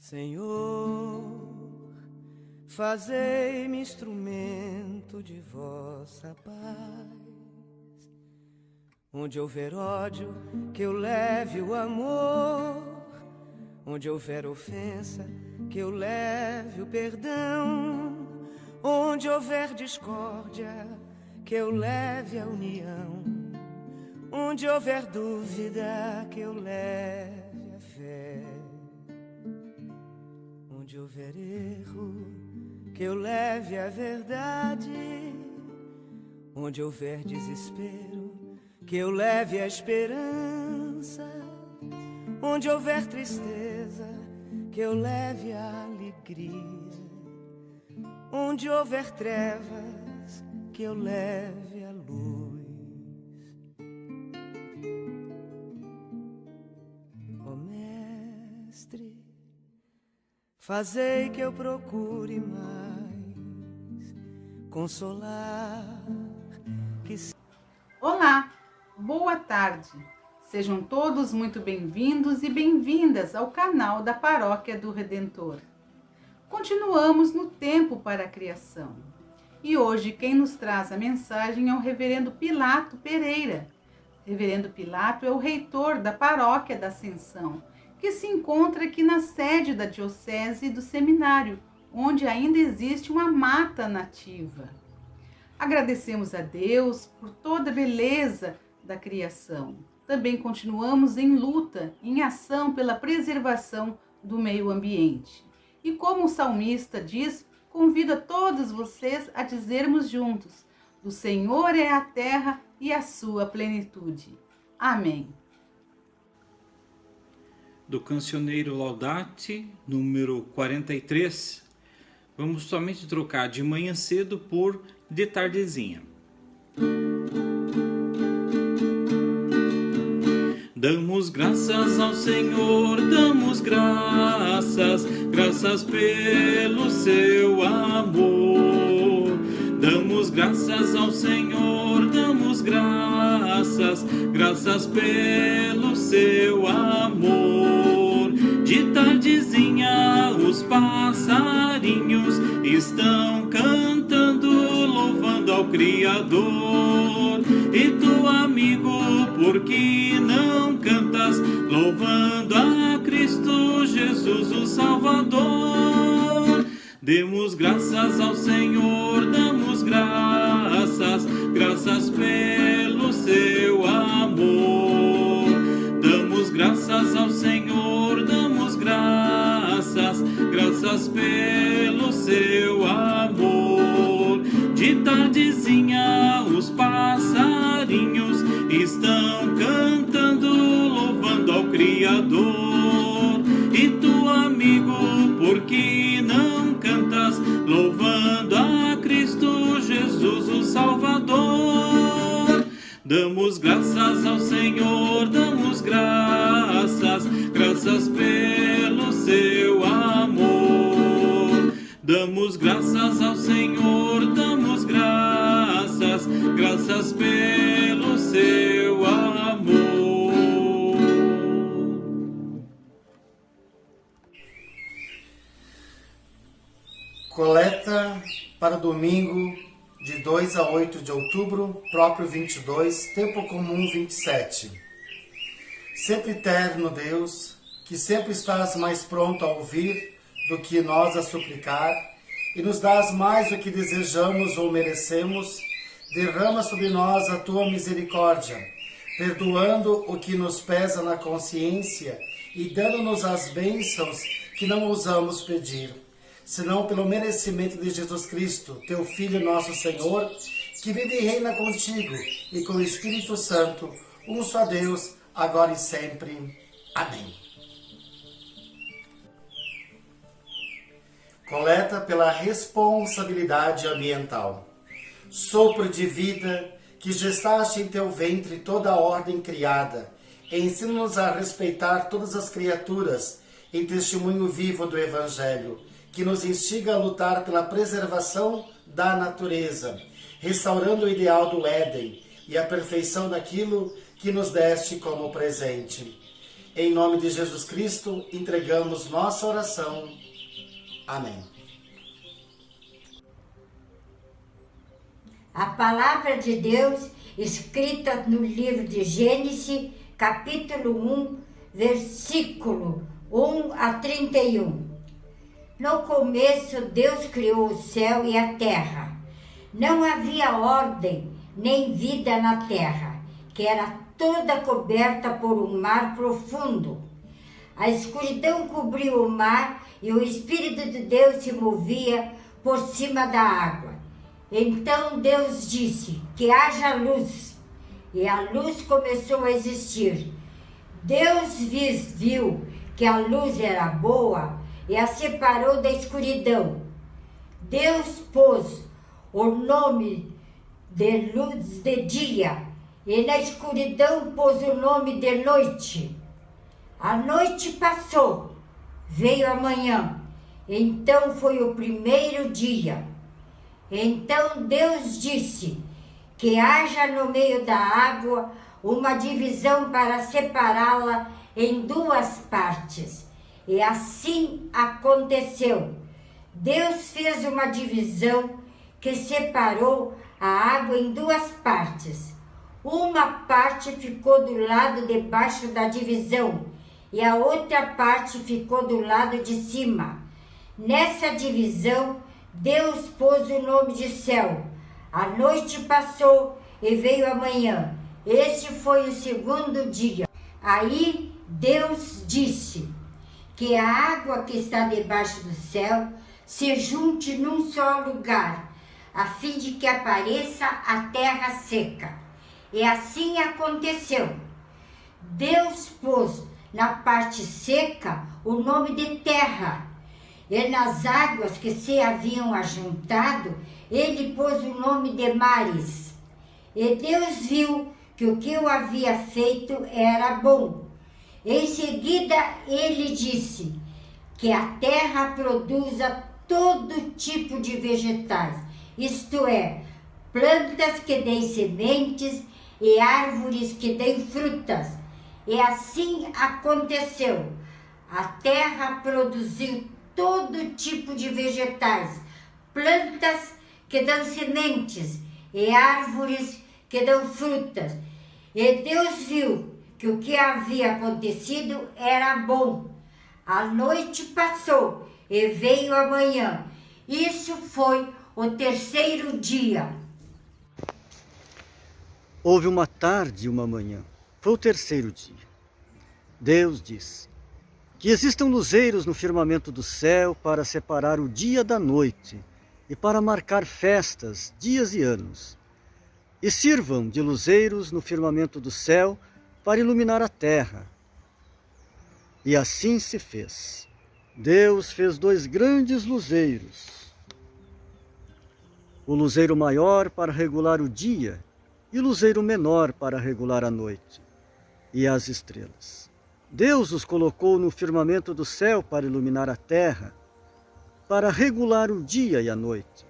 Senhor, fazei-me instrumento de vossa paz. Onde houver ódio, que eu leve o amor. Onde houver ofensa, que eu leve o perdão. Onde houver discórdia, que eu leve a união. Onde houver dúvida, que eu leve a fé. Onde houver erro, que eu leve a verdade. Onde houver desespero, que eu leve a esperança. Onde houver tristeza, que eu leve a alegria. Onde houver trevas, que eu leve a luz. Ó Mestre, fazei que eu procure mais consolar. Olá, boa tarde. Sejam todos muito bem-vindos e bem-vindas ao canal da Paróquia do Redentor. Continuamos no tempo para a criação. E hoje quem nos traz a mensagem é o Reverendo Pilato Pereira. Reverendo Pilato é o reitor da Paróquia da Ascensão, que se encontra aqui na sede da Diocese do Seminário, onde ainda existe uma mata nativa. Agradecemos a Deus por toda a beleza da criação. Também continuamos em luta, em ação pela preservação do meio ambiente. E como o salmista diz, convido a todos vocês a dizermos juntos: do Senhor é a terra e a sua plenitude. Amém. Do cancioneiro Laudate, número 43, vamos somente trocar de manhã cedo por de tardezinha. Damos graças ao Senhor, damos graças pelo seu amor. Damos graças ao Senhor, damos graças pelo seu amor. De tardezinha os passarinhos estão cantando, louvando ao Criador. E tu, amigo, por que não cantas, louvando a Cristo Jesus, o Salvador? Demos graças ao Senhor, damos graças pelo seu amor. Damos graças ao Senhor, damos graças pelo seu amor. De tardezinha os passarinhos estão cantando, louvando ao Criador. E tu, amigo, por que não cantas, louvando a Cristo Jesus, o Salvador? Damos graças ao Senhor, damos graças pelo seu amor. Damos graças ao Senhor, damos graças pelo seu amor. Coleta para domingo de 2 a 8 de outubro, próprio 22, tempo comum 27. Sempre eterno Deus, que sempre estás mais pronto a ouvir do que nós a suplicar, e nos dás mais do que desejamos ou merecemos, derrama sobre nós a tua misericórdia, perdoando o que nos pesa na consciência e dando-nos as bênçãos que não ousamos pedir, senão pelo merecimento de Jesus Cristo, teu Filho nosso Senhor, que vive e reina contigo e com o Espírito Santo, um só Deus, agora e sempre. Amém. Coleta pela responsabilidade ambiental. Sopro de vida, que gestaste em teu ventre toda a ordem criada, ensina-nos a respeitar todas as criaturas em testemunho vivo do Evangelho, que nos instiga a lutar pela preservação da natureza, restaurando o ideal do Éden e a perfeição daquilo que nos deste como presente. Em nome de Jesus Cristo, entregamos nossa oração. Amém. A palavra de Deus, escrita no livro de Gênesis, capítulo 1, versículo 1 a 31. No começo, Deus criou o céu e a terra. Não havia ordem nem vida na terra, que era toda coberta por um mar profundo. A escuridão cobriu o mar e o Espírito de Deus se movia por cima da água. Então Deus disse que haja luz, e a luz começou a existir. Deus viu que a luz era boa e a separou da escuridão. Deus pôs o nome de luz de dia, e na escuridão pôs o nome de noite. A noite passou, veio a manhã, então foi o primeiro dia. Então Deus disse que haja no meio da água uma divisão para separá-la em duas partes. E assim aconteceu. Deus fez uma divisão que separou a água em duas partes. Uma parte ficou do lado de baixo da divisão e a outra parte ficou do lado de cima. Nessa divisão, Deus pôs o nome de céu. A noite passou e veio a manhã. Este foi o segundo dia. Aí Deus disse que a água que está debaixo do céu se junte num só lugar, a fim de que apareça a terra seca. E assim aconteceu. Deus pôs na parte seca o nome de terra, e nas águas que se haviam ajuntado, ele pôs o nome de mares. E Deus viu que o que eu havia feito era bom. Em seguida, ele disse que a terra produza todo tipo de vegetais, isto é, plantas que deem sementes e árvores que deem frutas. E assim aconteceu. A terra produziu todo tipo de vegetais, plantas que dão sementes e árvores que dão frutas. E Deus viu que o que havia acontecido era bom. A noite passou e veio a manhã. Isso foi o terceiro dia. Houve uma tarde e uma manhã. Foi o terceiro dia. Deus disse que existam luzeiros no firmamento do céu para separar o dia da noite e para marcar festas, dias e anos. E sirvam de luzeiros no firmamento do céu para iluminar a terra. E assim se fez. Deus fez 2 grandes luzeiros. O luzeiro maior para regular o dia e o luzeiro menor para regular a noite e as estrelas. Deus os colocou no firmamento do céu para iluminar a terra, para regular o dia e a noite,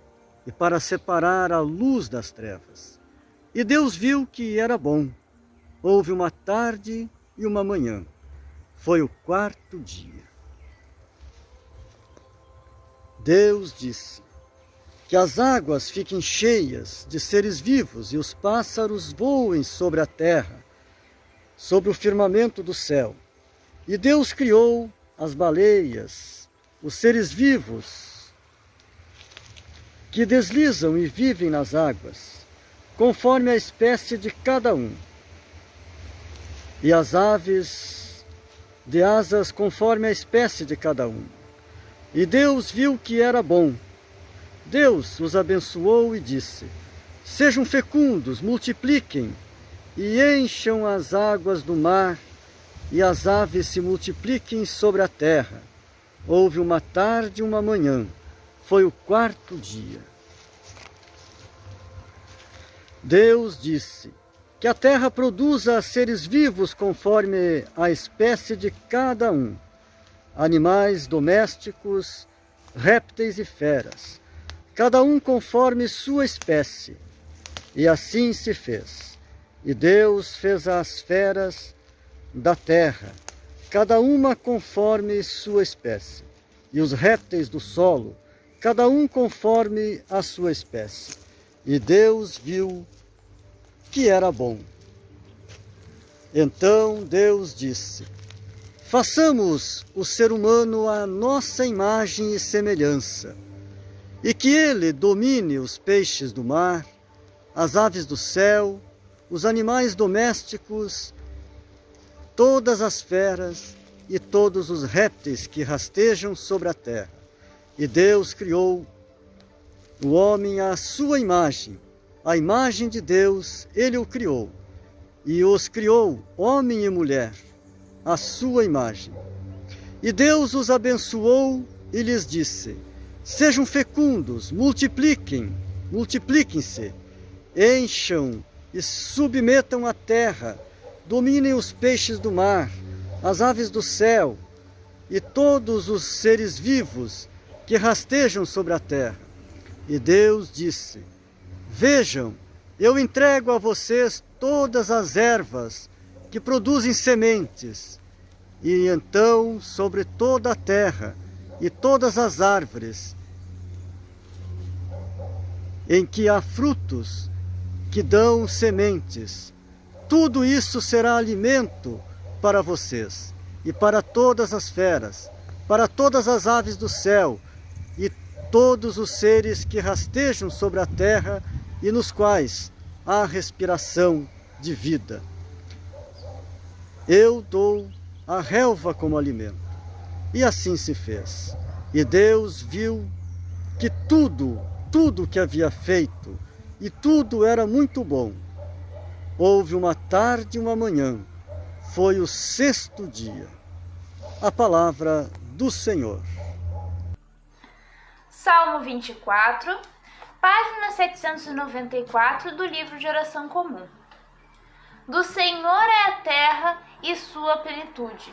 e para separar a luz das trevas. E Deus viu que era bom. Houve uma tarde e uma manhã. Foi o 4º dia. Deus disse que as águas fiquem cheias de seres vivos e os pássaros voem sobre a terra, sobre o firmamento do céu. E Deus criou as baleias, os seres vivos que deslizam e vivem nas águas, conforme a espécie de cada um. E as aves de asas conforme a espécie de cada um. E Deus viu que era bom. Deus os abençoou e disse: sejam fecundos, multipliquem e encham as águas do mar, e as aves se multipliquem sobre a terra. Houve uma tarde e uma manhã. Foi o 4º dia. Deus disse que a terra produza seres vivos conforme a espécie de cada um, animais domésticos, répteis e feras, cada um conforme sua espécie. E assim se fez. E Deus fez as feras da terra, cada uma conforme sua espécie, e os répteis do solo, cada um conforme a sua espécie. E Deus viu que era bom. Então Deus disse: façamos o ser humano à nossa imagem e semelhança, e que ele domine os peixes do mar, as aves do céu, os animais domésticos, todas as feras e todos os répteis que rastejam sobre a terra. E Deus criou o homem à sua imagem, a imagem de Deus ele o criou, e os criou, homem e mulher, à sua imagem. E Deus os abençoou e lhes disse: sejam fecundos, multipliquem-se, encham e submetam a terra, dominem os peixes do mar, as aves do céu e todos os seres vivos que rastejam sobre a terra. E Deus disse: vejam, eu entrego a vocês todas as ervas que produzem sementes, e então sobre toda a terra e todas as árvores em que há frutos que dão sementes. Tudo isso será alimento para vocês e para todas as feras, para todas as aves do céu e todos os seres que rastejam sobre a terra e nos quais há respiração de vida. Eu dou a relva como alimento. E assim se fez. E Deus viu que tudo que havia feito, e tudo era muito bom. Houve uma tarde e uma manhã, foi o sexto dia. A palavra do Senhor. Salmo 24, página 794 do livro de oração comum. Do Senhor é a terra e sua plenitude,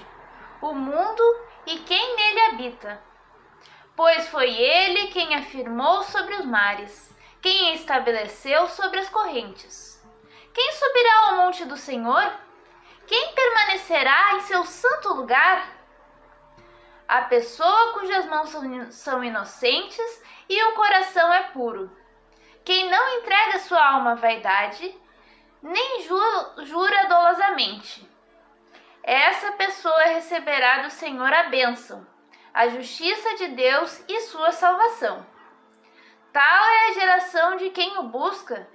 o mundo e quem nele habita. Pois foi ele quem afirmou sobre os mares, quem estabeleceu sobre as correntes. Quem subirá ao monte do Senhor? Quem permanecerá em seu santo lugar? A pessoa cujas mãos são inocentes e o coração é puro. Quem não entrega sua alma à vaidade, nem jura dolosamente. Essa pessoa receberá do Senhor a bênção, a justiça de Deus e sua salvação. Tal é a geração de quem o busca,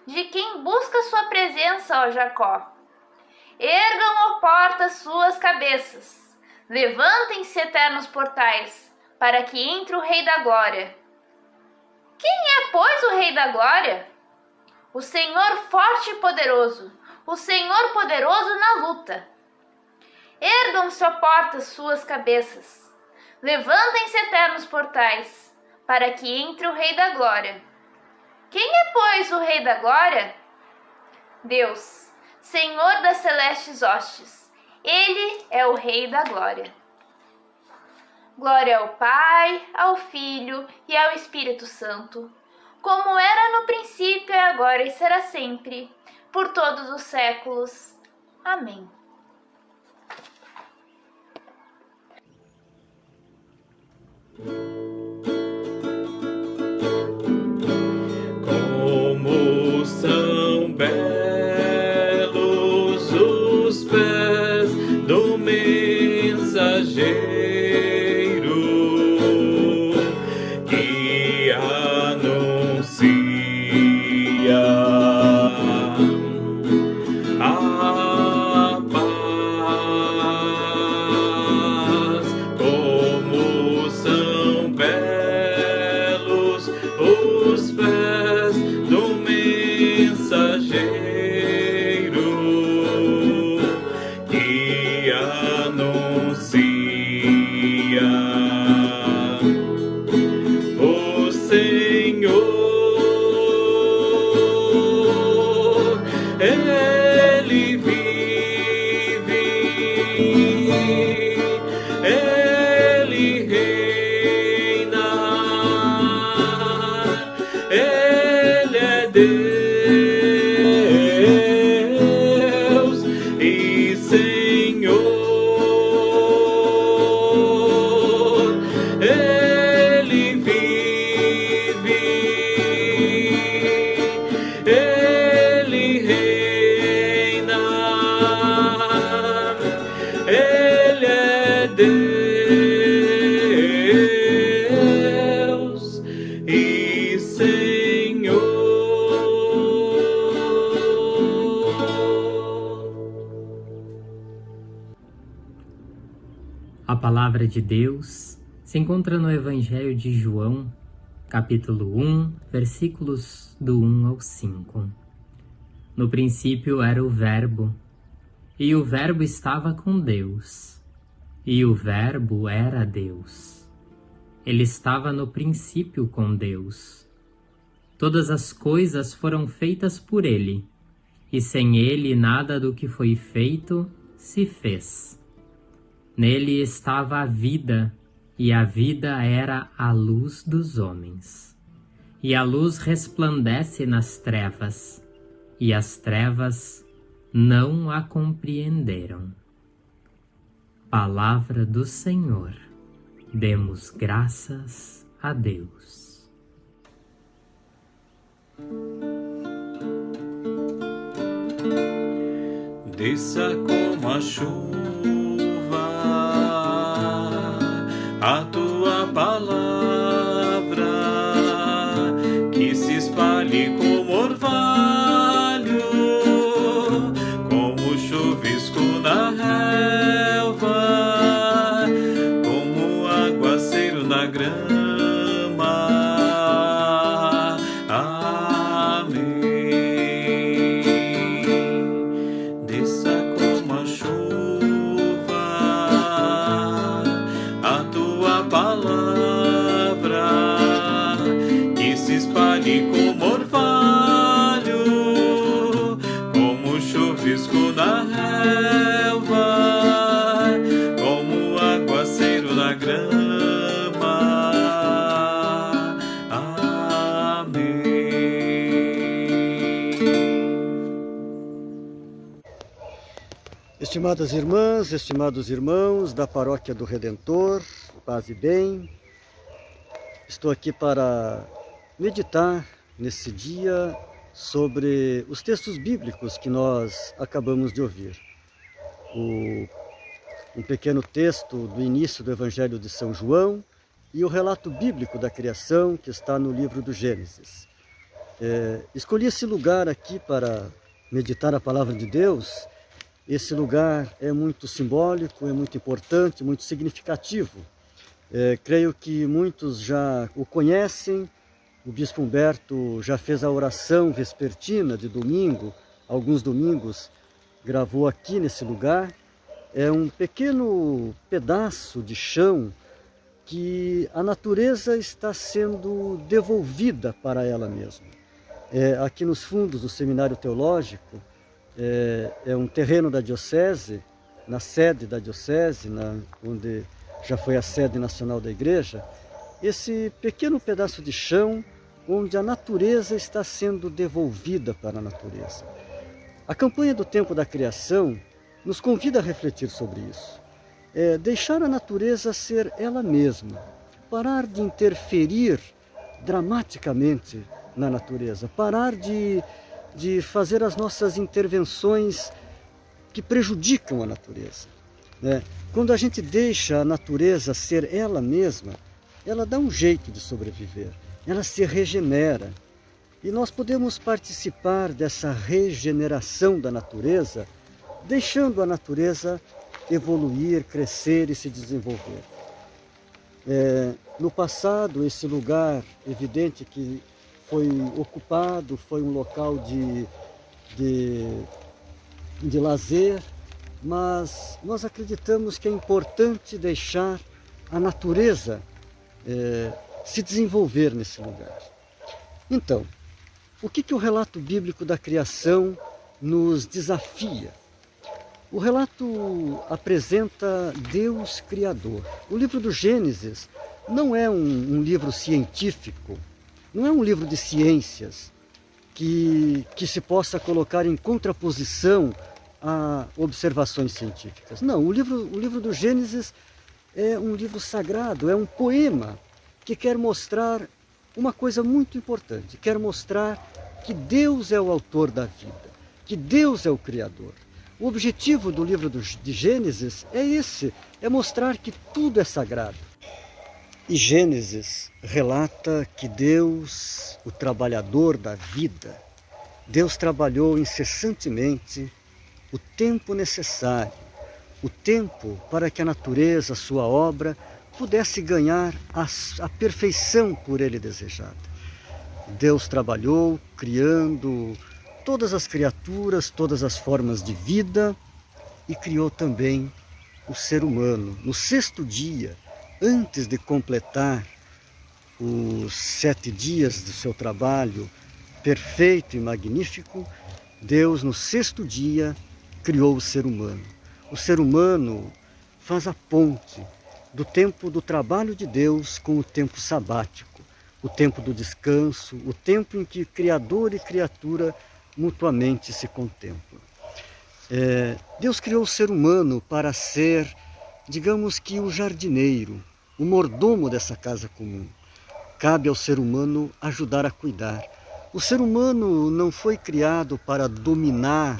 de quem busca sua presença, ó Jacó. Ergam, ó portas, suas cabeças, levantem-se, eternos portais, para que entre o Rei da Glória. Quem é, pois, o Rei da Glória? O Senhor forte e poderoso, o Senhor poderoso na luta. Ergam-se, ó portas, suas cabeças, levantem-se, eternos portais, para que entre o Rei da Glória. Quem é, pois, o Rei da Glória? Deus, Senhor das celestes hostes, Ele é o Rei da Glória. Glória ao Pai, ao Filho e ao Espírito Santo, como era no princípio, agora e será sempre, por todos os séculos. Amém. Como são belos os pés do mensageiro que anuncia a paz. Como são belos os pés do mensageiro que anuncia o Senhor. Ele vive, Ele reina, Ele é Deus e Senhor. Deus e Senhor. A palavra de Deus se encontra no Evangelho de João, capítulo 1, versículos do 1 ao 5. No princípio era o Verbo, e o Verbo estava com Deus, e o Verbo era Deus. Ele estava no princípio com Deus. Todas as coisas foram feitas por ele, e sem ele nada do que foi feito se fez. Nele estava a vida, e a vida era a luz dos homens. E a luz resplandece nas trevas, e as trevas não a compreenderam. Palavra do Senhor. Demos graças a Deus. Desça como a chuva a tua palavra, que se espalhe como orvalho, como chuvisco na relva, como aguaceiro na grama. Amém. Desça como a chuva a tua palavra, que se espalhe como orvalho, como chuvisco na relva, como aguaceiro na grama. Amém. Estimadas irmãs, estimados irmãos da Paróquia do Redentor, paz e bem, estou aqui para meditar nesse dia sobre os textos bíblicos que nós acabamos de ouvir. Um pequeno texto do início do Evangelho de São João e o relato bíblico da criação que está no livro do Gênesis. Escolhi esse lugar aqui para meditar a palavra de Deus. Esse lugar é muito simbólico, é muito importante, muito significativo. Creio que muitos já o conhecem. O Bispo Humberto já fez a oração vespertina de domingo, alguns domingos, gravou aqui nesse lugar. É um pequeno pedaço de chão que a natureza está sendo devolvida para ela mesma. Aqui nos fundos do Seminário Teológico, é um terreno da diocese, na sede da diocese, onde já foi a sede nacional da igreja, esse pequeno pedaço de chão onde a natureza está sendo devolvida para a natureza. A campanha do Tempo da Criação nos convida a refletir sobre isso. Deixar a natureza ser ela mesma, parar de interferir dramaticamente na natureza, parar de fazer as nossas intervenções que prejudicam a natureza. Quando a gente deixa a natureza ser ela mesma, ela dá um jeito de sobreviver, ela se regenera. E nós podemos participar dessa regeneração da natureza, deixando a natureza evoluir, crescer e se desenvolver. No passado, esse lugar, evidente que foi ocupado, foi um local de lazer, mas nós acreditamos que é importante deixar a natureza se desenvolver nesse lugar. Então, o que o relato bíblico da criação nos desafia? O relato apresenta Deus Criador. O livro do Gênesis não é um livro científico, não é um livro de ciências que se possa colocar em contraposição a observações científicas. Não, o livro do Gênesis é um livro sagrado, é um poema que quer mostrar uma coisa muito importante, quer mostrar que Deus é o autor da vida, que Deus é o Criador. O objetivo do livro de Gênesis é esse, é mostrar que tudo é sagrado. E Gênesis relata que Deus, o trabalhador da vida, Deus trabalhou incessantemente o tempo necessário, o tempo para que a natureza, a sua obra, pudesse ganhar a perfeição por ele desejada. Deus trabalhou criando todas as criaturas, todas as formas de vida e criou também o ser humano. No sexto dia, antes de completar os 7 dias do seu trabalho perfeito e magnífico, Deus no sexto dia criou o ser humano. O ser humano faz a ponte do tempo do trabalho de Deus com o tempo sabático, o tempo do descanso, o tempo em que Criador e criatura mutuamente se contemplam. Deus criou o ser humano para ser, digamos que, o jardineiro, o mordomo dessa casa comum. Cabe ao ser humano ajudar a cuidar. O ser humano não foi criado para dominar,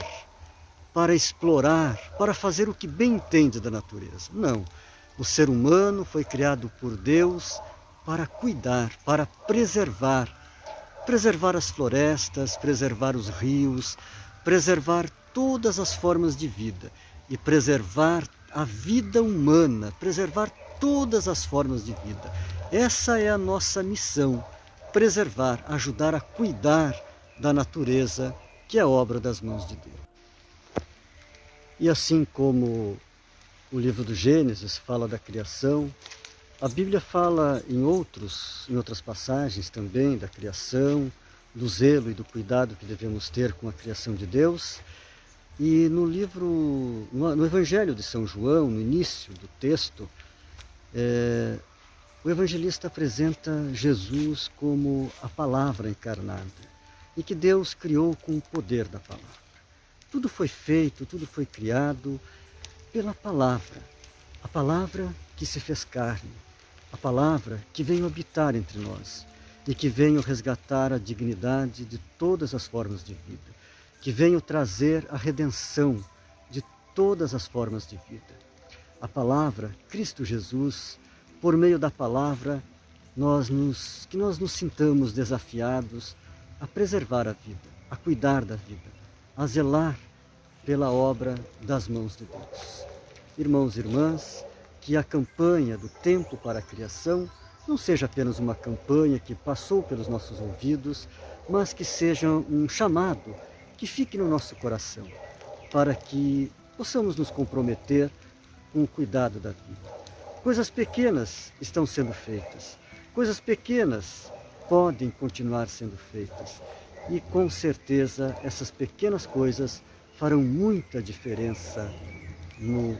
para explorar, para fazer o que bem entende da natureza. Não. O ser humano foi criado por Deus para cuidar, para preservar as florestas, preservar os rios, preservar todas as formas de vida e preservar a vida humana, preservar todas as formas de vida. Essa é a nossa missão, preservar, ajudar a cuidar da natureza, que é obra das mãos de Deus. E assim como o livro do Gênesis fala da criação, a Bíblia fala em outras passagens também da criação, do zelo e do cuidado que devemos ter com a criação de Deus. E no Evangelho de São João, no início do texto, o evangelista apresenta Jesus como a palavra encarnada e que Deus criou com o poder da palavra. Tudo foi feito, tudo foi criado pela palavra, a palavra que se fez carne, a palavra que veio habitar entre nós e que veio resgatar a dignidade de todas as formas de vida, que veio trazer a redenção de todas as formas de vida. A palavra, Cristo Jesus, por meio da palavra, que nós nos sintamos desafiados a preservar a vida, a cuidar da vida, a zelar pela obra das mãos de Deus. Irmãos e irmãs, que a campanha do tempo para a criação não seja apenas uma campanha que passou pelos nossos ouvidos, mas que seja um chamado que fique no nosso coração, para que possamos nos comprometer com o cuidado da vida. Coisas pequenas estão sendo feitas, coisas pequenas podem continuar sendo feitas, e com certeza essas pequenas coisas farão muita diferença no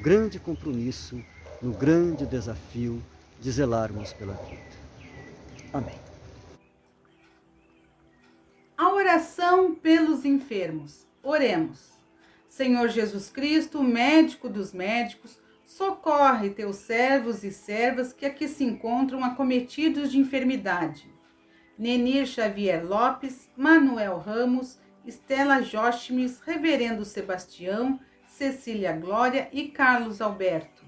grande compromisso, no grande desafio de zelarmos pela vida. Amém. A oração pelos enfermos. Oremos. Senhor Jesus Cristo, médico dos médicos, socorre teus servos e servas que aqui se encontram acometidos de enfermidade. Nenir Xavier Lopes, Manuel Ramos, Estela Jóchimes, Reverendo Sebastião, Cecília Glória e Carlos Alberto.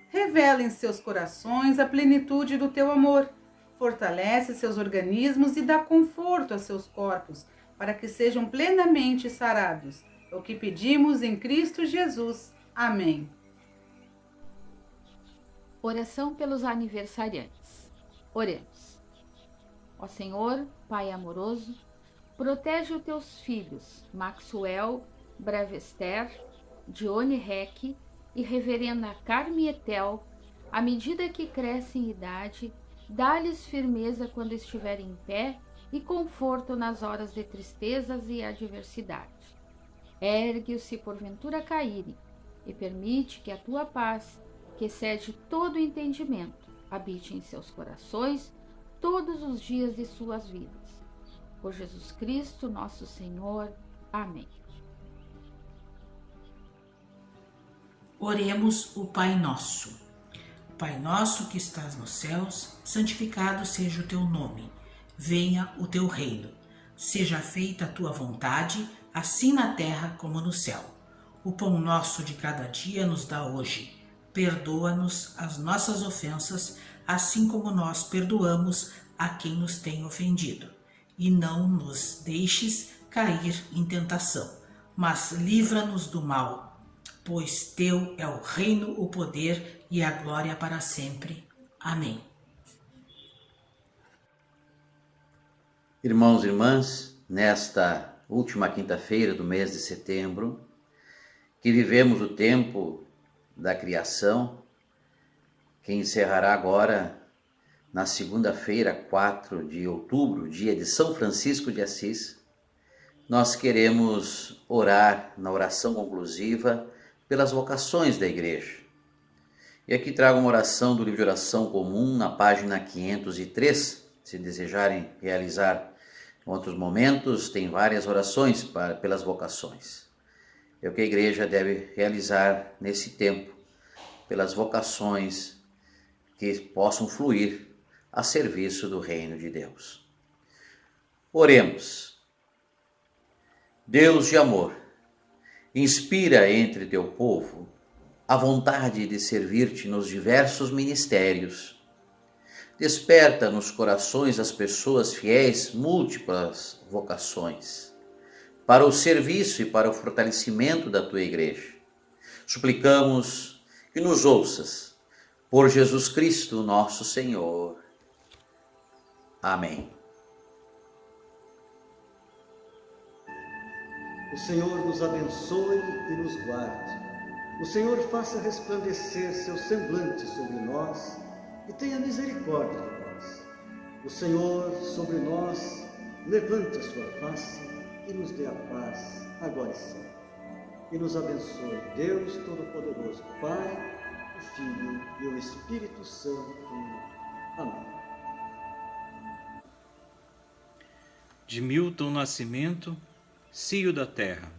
Revela em seus corações a plenitude do teu amor, fortalece seus organismos e dá conforto a seus corpos, para que sejam plenamente sarados. É o que pedimos em Cristo Jesus. Amém. Oração pelos aniversariantes. Oremos. Ó Senhor, Pai amoroso, protege os teus filhos, Maxwell Bravester, Dione Reck e Reverenda Carme Etel, à medida que crescem em idade, dá-lhes firmeza quando estiverem em pé e conforto nas horas de tristezas e adversidade. Ergue-os se porventura caírem e permite que a tua paz, que excede todo o entendimento, habite em seus corações todos os dias de suas vidas. Por Jesus Cristo, nosso Senhor. Amém. Oremos o Pai Nosso. Pai nosso que estás nos céus, santificado seja o teu nome. Venha o teu reino. Seja feita a tua vontade, assim na terra como no céu. O pão nosso de cada dia nos dá hoje. Perdoa-nos as nossas ofensas, assim como nós perdoamos a quem nos tem ofendido. E não nos deixes cair em tentação, mas livra-nos do mal, pois teu é o reino, o poder e a glória para sempre. Amém. Irmãos e irmãs, nesta última quinta-feira do mês de setembro, que vivemos o tempo da criação, que encerrará agora na segunda-feira, 4 de outubro, dia de São Francisco de Assis, nós queremos orar na oração conclusiva pelas vocações da igreja. E aqui trago uma oração do livro de oração comum, na página 503, se desejarem realizar em outros momentos, tem várias orações pelas vocações. É o que a igreja deve realizar nesse tempo, pelas vocações que possam fluir a serviço do reino de Deus. Oremos. Deus de amor, inspira entre teu povo a vontade de servir-te nos diversos ministérios. Desperta nos corações das pessoas fiéis múltiplas vocações, para o serviço e para o fortalecimento da tua igreja. Suplicamos que nos ouças, por Jesus Cristo, nosso Senhor. Amém. O Senhor nos abençoe e nos guarde. O Senhor faça resplandecer seu semblante sobre nós e tenha misericórdia de nós. O Senhor sobre nós levante a sua face e nos dê a paz, agora e sempre. E nos abençoe Deus Todo-Poderoso, Pai, o Filho e o Espírito Santo. Amém. De Milton Nascimento, Cio da Terra.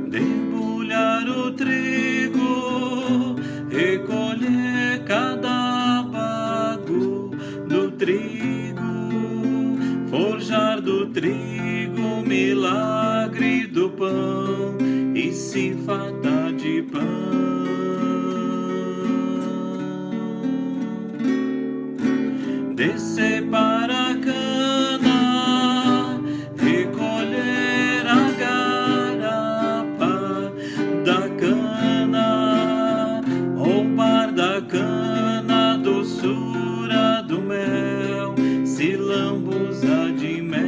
Debulhar o trigo, recolher cada bago do trigo, forjar do trigo milagre do pão e se fartar de pão. Descer para a cana, recolher a garapa da cana, roubar da cana doçura do mel, se lambuzar de mel.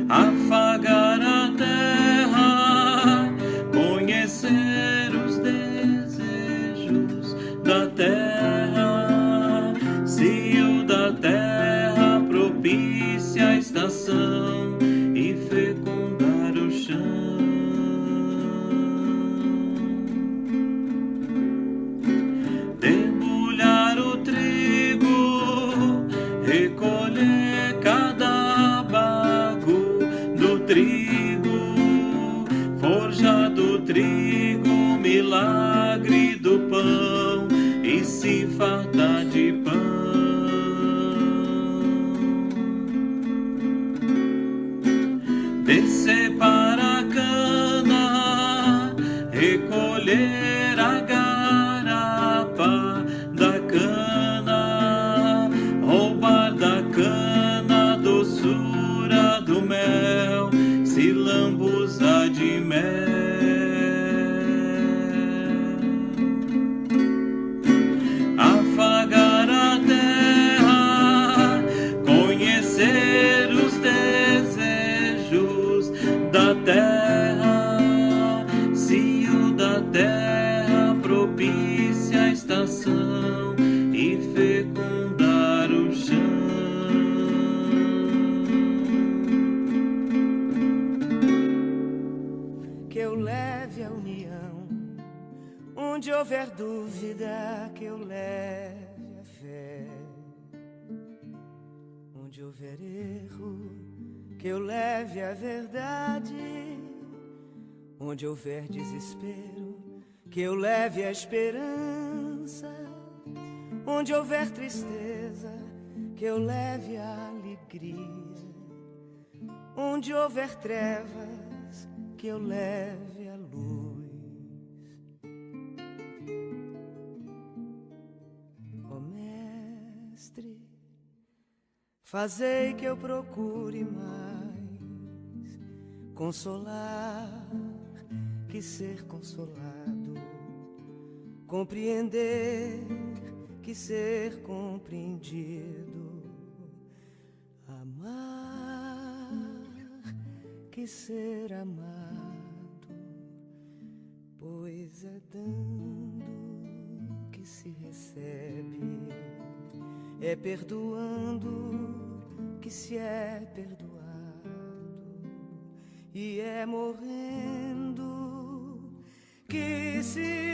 Afagar a terra, conhecer os desejos da terra, cio da terra, propícia a estação e fecundar o chão. Debulhar o trigo, recolher cada bago do trigo, forjar do trigo milagre do pão e se fartar de pão. Descer para a cana, recolher a garapa da cana, roubar da cana doçura do mel, se lambuzar de mel. Afagar a terra, conhecer os desejos da terra, cio da terra, Onde houver dúvida, que eu leve a fé. Onde houver erro, que eu leve a verdade. Onde houver desespero, que eu leve a esperança. Onde houver tristeza, que eu leve a alegria. Onde houver trevas, que eu leve a luz. Ó Mestre, fazei que eu procure mais consolar que ser consolado, compreender que ser compreendido, amar que ser amado, pois é dando que se recebe, é perdoando que se é perdoado, e é morrendo que se